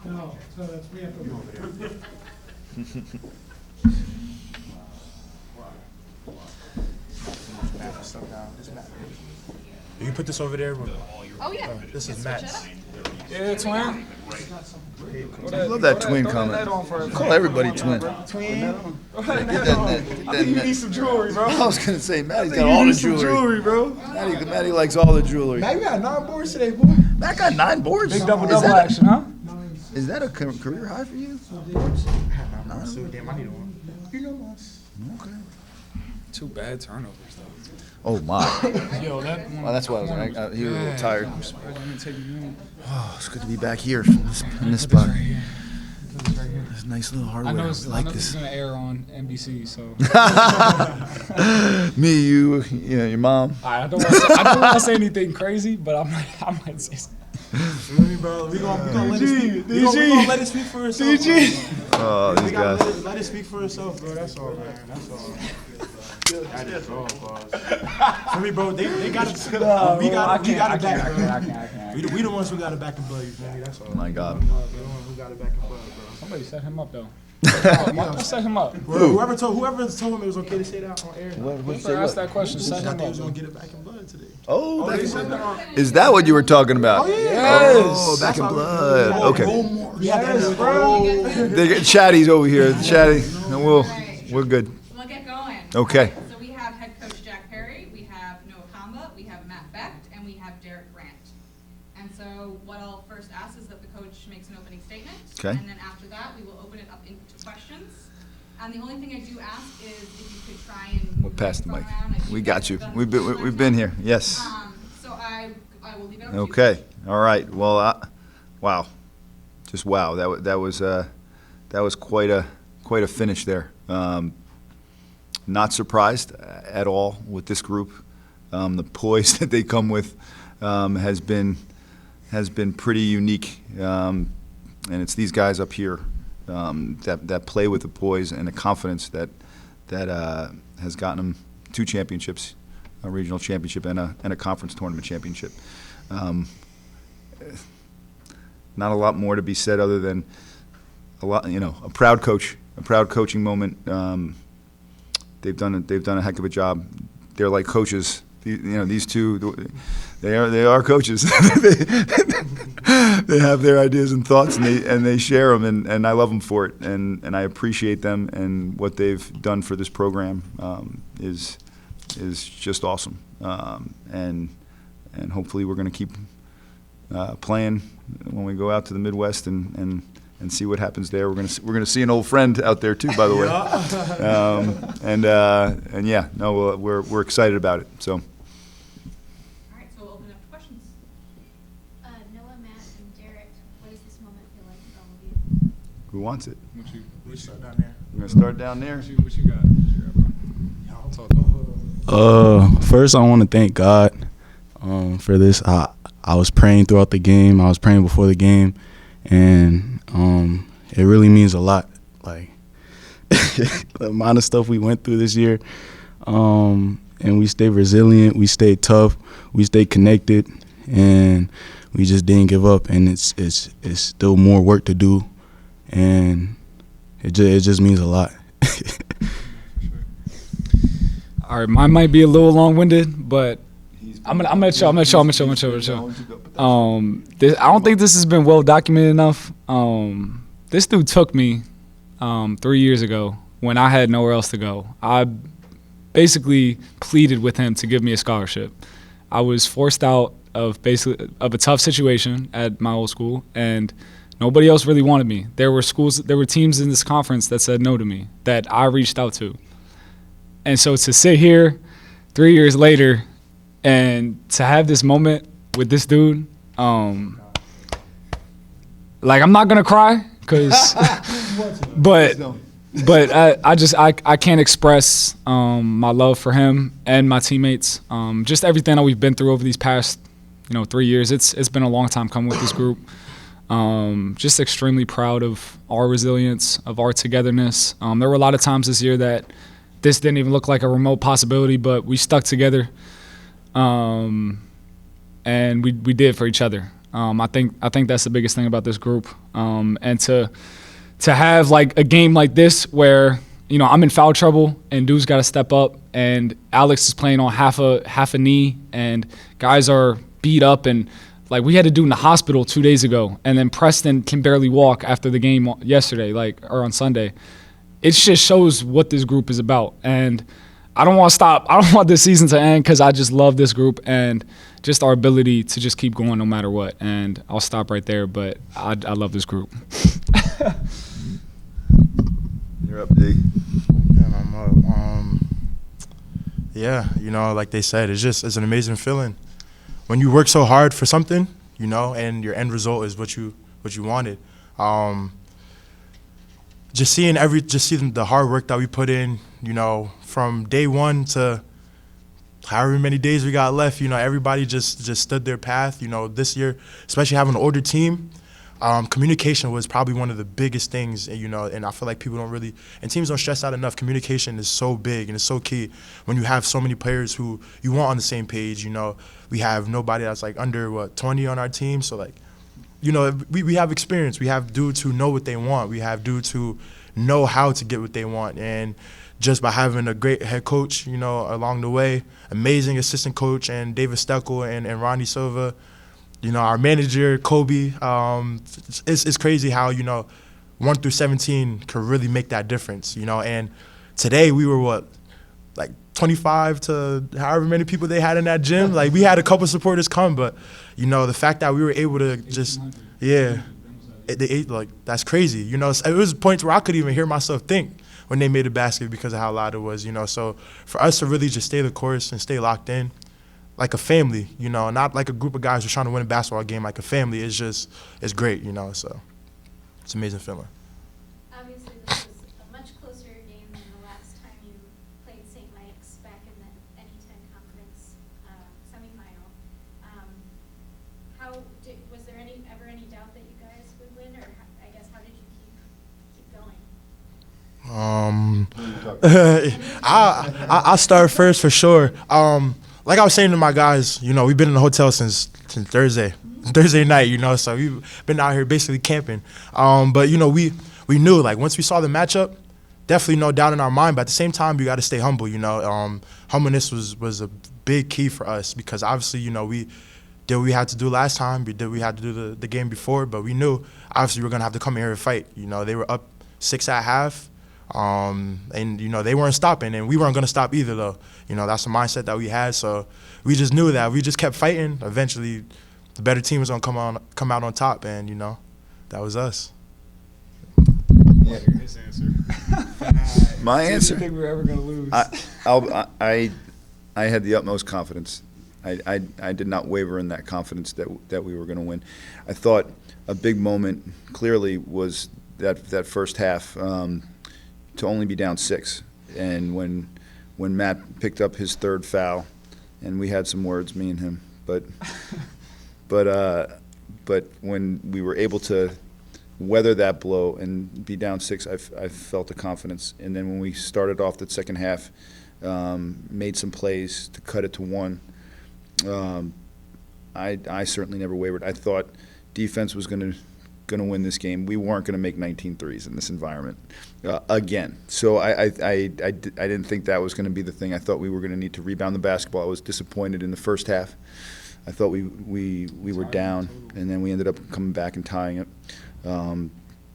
No, that's me. You can put this over there. Oh, yeah. This is Matt's. Yeah, twin. I love that twin comment. Call everybody twin. Twin. You need some jewelry, bro. I was going to say, Matty's got all the jewelry. bro. Matty likes all the jewelry. Matt, you got 9 boards today, boy. Matt got 9 boards? Big double action, huh? Is that a career high for you? Damn, I need one. You know us. Okay. 2 bad turnovers, though. Oh, my. Yo, that one. Well, that's why I was like, he was a little tired. Oh, it's good to be back here in this spot. This nice little hardware. I know I this like this. is going to air on NBC, so. Me, you, your mom. I don't want to say anything crazy, but I might say something. Bro, we gonna let it speak for itself. Oh, these guys. Let it speak for itself, bro. That's all, man. That's all. That is all, boss. For me, bro, they got it. We got it back, bro. I can't. We the ones who got it back in blood, you feel me? That's all. Oh, my God. We the ones who got it back in blood, bro. Somebody set him up, though. Let's set him up. Whoever told him it was okay to say that on air. Whoever asked that question, set him They up. was gonna get it back in blood today. Oh, They said that on. is that what you were talking about? Oh, yeah. Oh, back in blood. Okay. Yes, bro. They get chatties over here. Chatty. And we're good. We'll get going. Okay. So we have head coach Jack Perri, we have Kamba, we have Matt Becht, and we have Derrick Grant. And so what I'll first ask is that the coach makes an opening statement. Okay. And then after that, we will open it up into questions. And the only thing I do ask is if you could try and move We'll pass the mic. around. I think We got you. that's We've been here. Yes. So I will leave it up to you. Okay. All right. Well, wow. Just wow. That was quite a finish there. Not surprised at all with this group. The poise that they come with has been pretty unique, and it's these guys up here that play with the poise and the confidence that has gotten them 2 championships, a regional championship and a conference tournament championship. Not a lot more to be said other than a proud coach, a proud coaching moment. They've done a heck of a job. They're like coaches. These two, they are coaches. They have their ideas and thoughts, and they share them, and I love them for it, and I appreciate them, and what they've done for this program is just awesome, and hopefully we're going to keep playing when we go out to the Midwest and see what happens there. We're gonna see an old friend out there too, by the way. And yeah, no, we're excited about it. So. All right, so we'll open up to questions. Noah, Matt, and Derrick, what does this moment feel like for all of you? Who wants it? We start down there. We're gonna start down there. What you got? Talk to him. First, I want to thank God for this. I was praying throughout the game. I was praying before the game, and it really means a lot. Like the amount of stuff we went through this year, and we stayed resilient. We stayed tough. We stayed connected, and we just didn't give up. And it's still more work to do, and it just means a lot. All right, mine might be a little long-winded, but I'm gonna chill. I don't think this has been well documented enough. This dude took me 3 years ago when I had nowhere else to go. I basically pleaded with him to give me a scholarship. I was forced out of a tough situation at my old school, and nobody else really wanted me. There were teams in this conference that said no to me that I reached out to. And so to sit here 3 years later and to have this moment with this dude, like, I'm not gonna cry, but I can't express my love for him and my teammates. Just everything that we've been through over these past 3 years. It's been a long time coming with this group. Just extremely proud of our resilience, of our togetherness. There were a lot of times this year that this didn't even look like a remote possibility, but we stuck together, and we did for each other. I think that's the biggest thing about this group. And to have like a game like this where, you know, I'm in foul trouble and dude's got to step up, and Alex is playing on half a knee, and guys are beat up, and like we had a dude in the hospital 2 days ago, and then Preston can barely walk after the game yesterday, or on Sunday. It just shows what this group is about, and I don't want to stop. I don't want this season to end because I just love this group and just our ability to just keep going no matter what. And I'll stop right there, but I love this group. You're up, D. Yeah, I'm up. Yeah, you know, like they said, it's an amazing feeling when you work so hard for something, you know, and your end result is what you wanted. Just seeing the hard work that we put in, you know, from day one to however many days we got left, you know, everybody just stood their path. You know, this year, especially having an older team, communication was probably one of the biggest things, you know, and I feel like people don't really, and teams don't stress out enough, communication is so big and it's so key when you have so many players who you want on the same page. You know, we have nobody that's like under, 20 on our team, so like, you know, we have experience. We have dudes who know what they want. We have dudes who know how to get what they want. And just by having a great head coach, you know, along the way, amazing assistant coach, and David Steckel and Ronnie Silva, you know, our manager, Kobe, it's crazy how, you know, 1 through 17 could really make that difference, you know. And today we were, like 25 to however many people they had in that gym. Like, we had a couple supporters come, but, you know, the fact that we were able to just, that's crazy. You know, it was points where I couldn't even hear myself think when they made a basket because of how loud it was, you know. So for us to really just stay the course and stay locked in, like a family, you know, not like a group of guys who's trying to win a basketball game, like a family, it's great, you know. So it's an amazing feeling. Obviously, this was a much closer game than the last time you played St. Mike's back in the NE10 conference semifinal. Was there ever any doubt that you guys would win, or I guess how did you keep going? I'll start first for sure. Like I was saying to my guys, you know, we've been in the hotel since Thursday night, you know, so we've been out here basically camping. But, you know, we knew, like, once we saw the matchup, definitely no doubt in our mind. But at the same time, you got to stay humble, you know. Humbleness was a big key for us because, obviously, you know, we did what we had to do last time. We did what we had to do the game before. But we knew, obviously, we were going to have to come here and fight. You know, they were up 6 at half. And, you know, they weren't stopping, and we weren't going to stop either, though. You know, that's the mindset that we had. So we just knew that. We just kept fighting. Eventually, the better team was going to come out on top, and, you know, that was us. Yeah. His answer. My answer. Didn't think we were ever gonna lose. I had the utmost confidence. I did not waver in that confidence that we were going to win. I thought a big moment clearly was that first half to only be down 6, and when Matt picked up his third foul, and we had some words, me and him, but when we were able to weather that blow and be down 6, I felt the confidence. And then when we started off the second half, made some plays to cut it to 1. I certainly never wavered. I thought defense was going to win this game. We weren't going to make 19 threes in this environment again. So I didn't think that was going to be the thing. I thought we were going to need to rebound the basketball. I was disappointed in the first half. I thought we were down, and then we ended up coming back and tying it.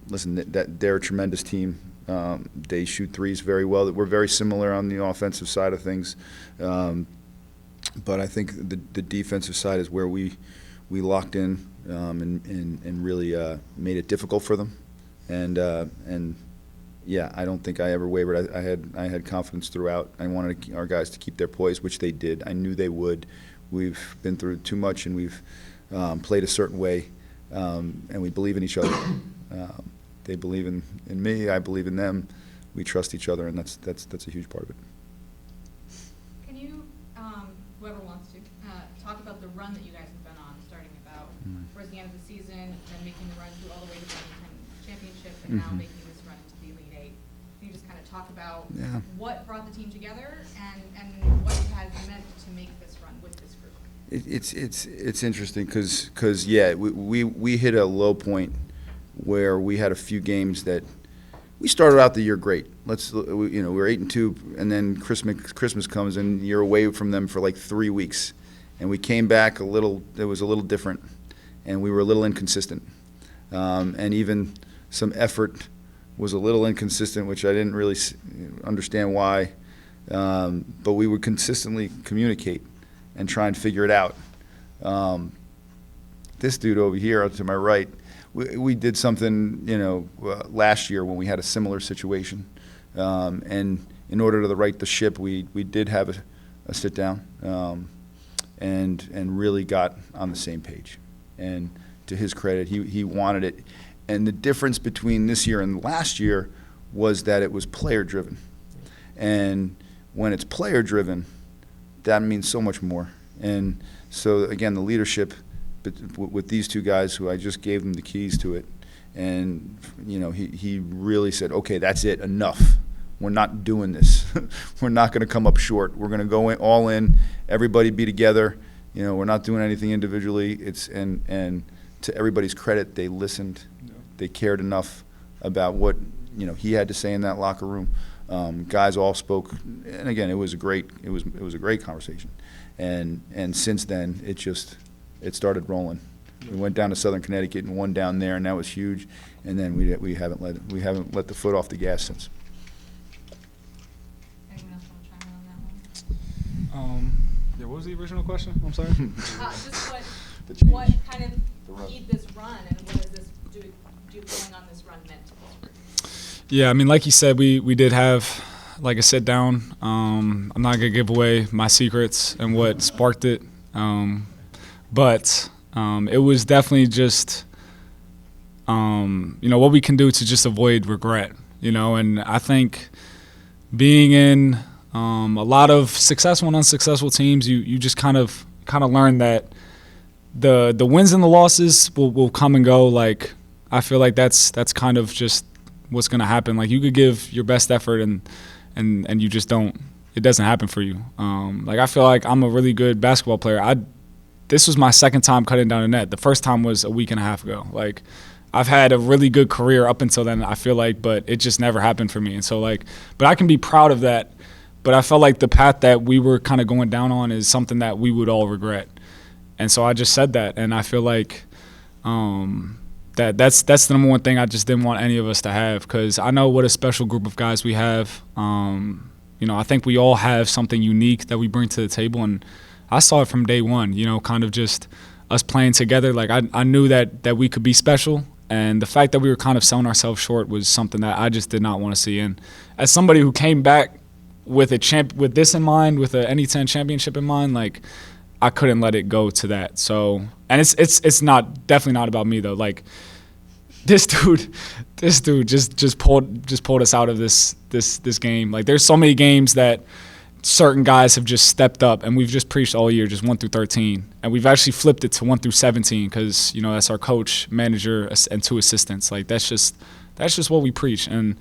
Listen, they're a tremendous team. They shoot threes very well. We're very similar on the offensive side of things, but I think the defensive side is where we locked in and really made it difficult for them. And yeah, I don't think I ever wavered. I had confidence throughout. I wanted our guys to keep their poise, which they did. I knew they would. We've been through too much, and we've played a certain way, and we believe in each other. They believe in me. I believe in them. We trust each other, and that's a huge part of it. Can you, whoever wants to, talk about the run that you guys have been on, starting about towards the end of the season, then making the run through all the way to the NCAA championship, and now making this run into the Elite Eight? Can you just kind of talk about what brought the team together and what it has meant to make this run with this group? It's interesting because yeah, we hit a low point where we had a few games that we started out the year great. We're 8-2, and then Christmas comes and you're away from them for like 3 weeks, and we came back a little. It was a little different, and we were a little inconsistent, and even some effort was a little inconsistent, which I didn't really understand why, but we would consistently communicate and try and figure it out. This dude over here to my right, we did something, last year when we had a similar situation, and in order to right the ship, we did have a sit down, and really got on the same page. And to his credit, he wanted it. And the difference between this year and last year was that it was player driven. And when it's player driven, that means so much more. And so again, the leadership with these two guys who I just gave them the keys to it, and he really said, okay, that's it, enough. We're not doing this. We're not going to come up short. We're going to go all in. Everybody be together. We're not doing anything individually. And to everybody's credit, they listened. They cared enough about what he had to say in that locker room. Guys all spoke, and again, it was a great conversation. And since then, it started rolling. We went down to Southern Connecticut and won down there, and that was huge. And then we haven't let the foot off the gas since. Anyone else want to chime in on that one? Yeah, what was the original question? I'm sorry. Just what kind of keyed this run, and what does this do going on this run meant to this group? Yeah, I mean, like you said, we did have like a sit down. I'm not gonna give away my secrets and what sparked it, but it was definitely just what we can do to just avoid regret. And I think being in a lot of successful and unsuccessful teams, you just kind of learn that the wins and the losses will come and go. Like, I feel like that's kind of just what's going to happen. Like, you could give your best effort and you just don't. It doesn't happen for you. Like, I feel like I'm a really good basketball player. This was my second time cutting down a net. The first time was a week and a half ago. Like, I've had a really good career up until then, I feel like, but it just never happened for me. And so, but I can be proud of that. But I felt like the path that we were kind of going down on is something that we would all regret. And so I just said that, and I feel like that's the number one thing I just didn't want any of us to have, because I know what a special group of guys we have. I think we all have something unique that we bring to the table, and I saw it from day one. Kind of just us playing together. Like, I knew that we could be special, and the fact that we were kind of selling ourselves short was something that I just did not want to see. And as somebody who came back with with this in mind, with a NE10 championship in mind, like, I couldn't let it go to that. So, and it's definitely not about me though. Like, this dude just pulled us out of this game. Like, there's so many games that certain guys have just stepped up, and we've just preached all year, just 1 through 13, and we've actually flipped it to 1 through 17 because that's our coach, manager, and 2 assistants. Like, that's just what we preach. And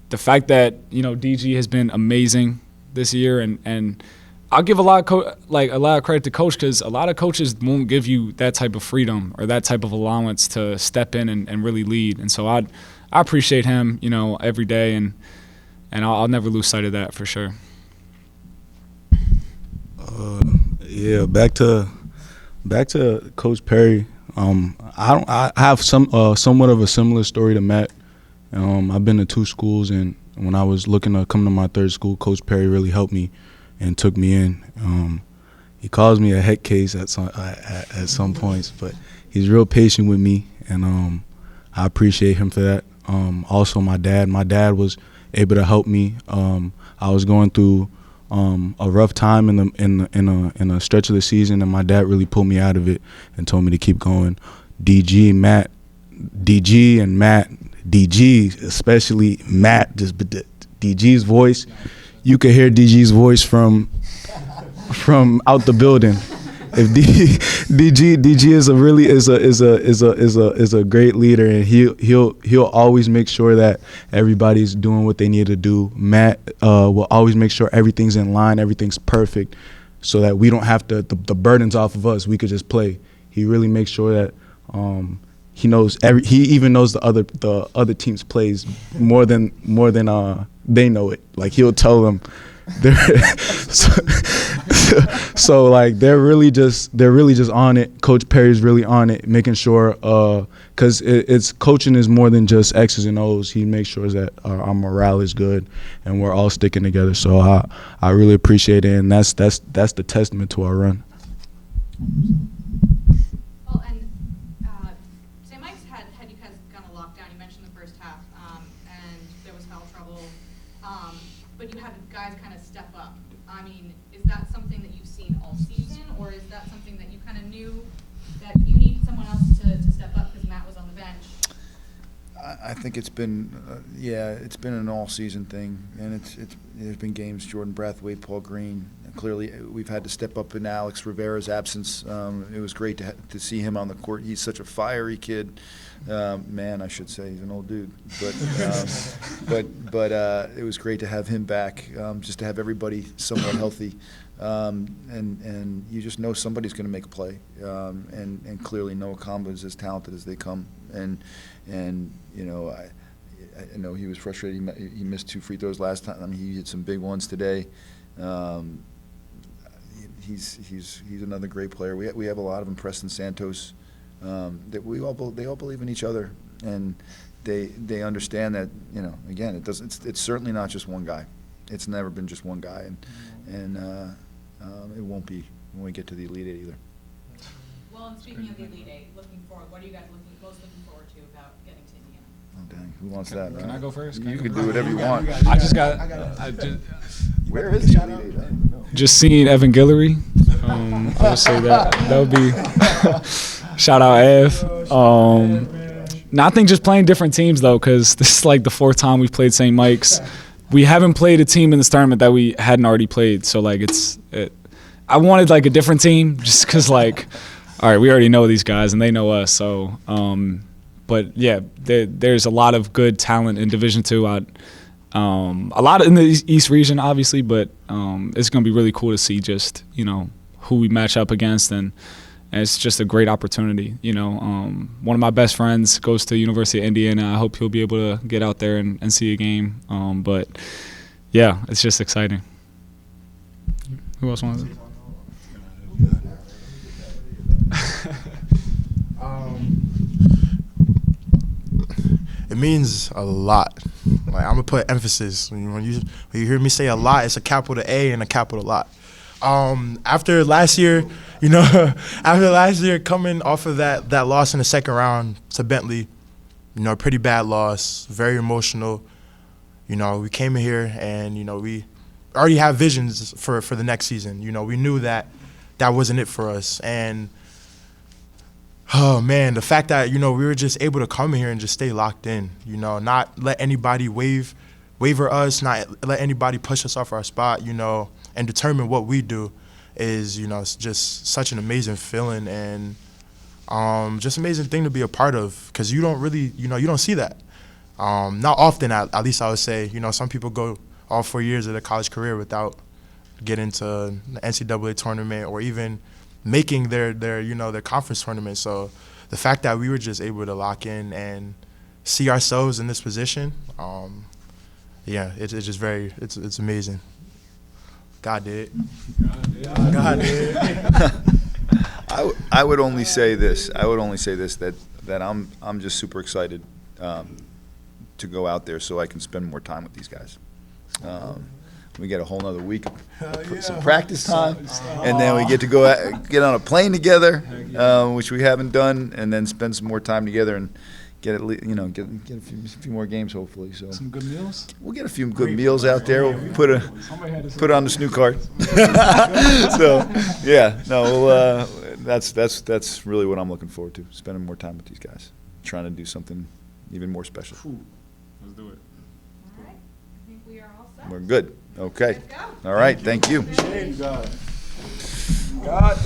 the fact that DG has been amazing this year, and I'll give a lot of credit to coach, because a lot of coaches won't give you that type of freedom or that type of allowance to step in and really lead. And so I appreciate him, every day, and I'll never lose sight of that for sure. Yeah, back to Coach Perri. I have somewhat of a similar story to Matt. I've been to 2 schools, and when I was looking to come to my 3rd school, Coach Perri really helped me and took me in. He calls me a head case at some points, but he's real patient with me, and I appreciate him for that. Also, my dad was able to help me. I was going through a rough time in a stretch of the season, and my dad really pulled me out of it and told me to keep going. DG and Matt, especially Matt, just DG's voice. You could hear DG's voice from out the building. If DG is a great leader, and he'll always make sure that everybody's doing what they need to do. Matt will always make sure everything's in line, everything's perfect. so that we don't have to the burdens off of us. We could just play. He really makes sure that he knows he even knows the other team's plays more than they know it. Like he'll tell them. So like they're really just on it. Coach Perry's really on it, making sure because it's coaching is more than just X's and O's. He makes sure that our morale is good and we're all sticking together. So I really appreciate it, and that's the testament to our run. Well, and St. Mike's had you guys kind of locked down. You mentioned the first half, and there was foul trouble, but you had guys kind of step up. I mean, is that something that you've seen all season, or is that something that you kind of knew that you need someone else to step up because Matt was on the bench? I think it's been, it's been an all-season thing, and there's been games. Jordan Brathwaite, Paul Green. Clearly, we've had to step up in Alex Rivera's absence. It was great to see him on the court. He's such a fiery kid. Man, I should say he's an old dude, but it was great to have him back. Just to have everybody somewhat healthy, and you just know somebody's going to make a play. And clearly, Noah Kamba is as talented as they come. And you know, I know he was frustrated. He missed 2 free throws last time. I mean, he hit some big ones today. He's another great player. We have a lot of them. Preston Santos. That they all believe in each other, and they understand that, you know, again, it's certainly not just one guy. It's never been just one guy, and it won't be when we get to the Elite Eight either. Well, and speaking of the Elite Eight, looking forward, what are you guys most looking forward to about getting to Indiana? Oh dang, who wants that? Can I go first? You can do whatever you want. Where is the Elite Eight? I don't even know. Just seeing Evan Guillory, I would say that would be shout out Ev. I think just playing different teams though, because this is like the 4th time we've played St. Mike's. We haven't played a team in this tournament that we hadn't already played, so like I wanted like a different team just because like, all right, we already know these guys and they know us, so. But yeah, there's a lot of good talent in Division II. A lot in the East region, obviously, but it's going to be really cool to see just, you know, who we match up against, and it's just a great opportunity. You know, one of my best friends goes to University of Indiana. I hope he'll be able to get out there and see a game. But yeah, it's just exciting. Who else wants to? It means a lot. Like, I'm gonna put emphasis when you hear me say a lot. It's a capital A and a capital lot. After last year, you know, coming off of that loss in the second round to Bentley, you know, a pretty bad loss, very emotional. You know, we came in here and, you know, we already have visions for the next season. You know, we knew that wasn't it for us, and oh man, the fact that, you know, we were just able to come here and just stay locked in, you know, not let anybody waver us, not let anybody push us off our spot, you know, and determine what we do is, you know, it's just such an amazing feeling, and just amazing thing to be a part of, because you don't really, you know, you don't see that. Not often, at least I would say. You know, some people go all 4 years of their college career without getting to the NCAA tournament or even making their you know, their conference tournament. So the fact that we were just able to lock in and see ourselves in this position, yeah, it's just it's amazing. God did. God did. I would only say this. That I'm just super excited to go out there so I can spend more time with these guys. We get a whole nother week, some practice time, and then we get to go get on a plane together, which we haven't done, and then spend some more time together and get a few more games hopefully. So Some good meals. we'll get a few good meals out there. We'll put on the snoo card. So yeah, no, that's really what I'm looking forward to. Spending more time with these guys, trying to do something even more special. Let's do it. All right, I think we are all set. We're good. Okay. Let's go. All right. Thank you. God.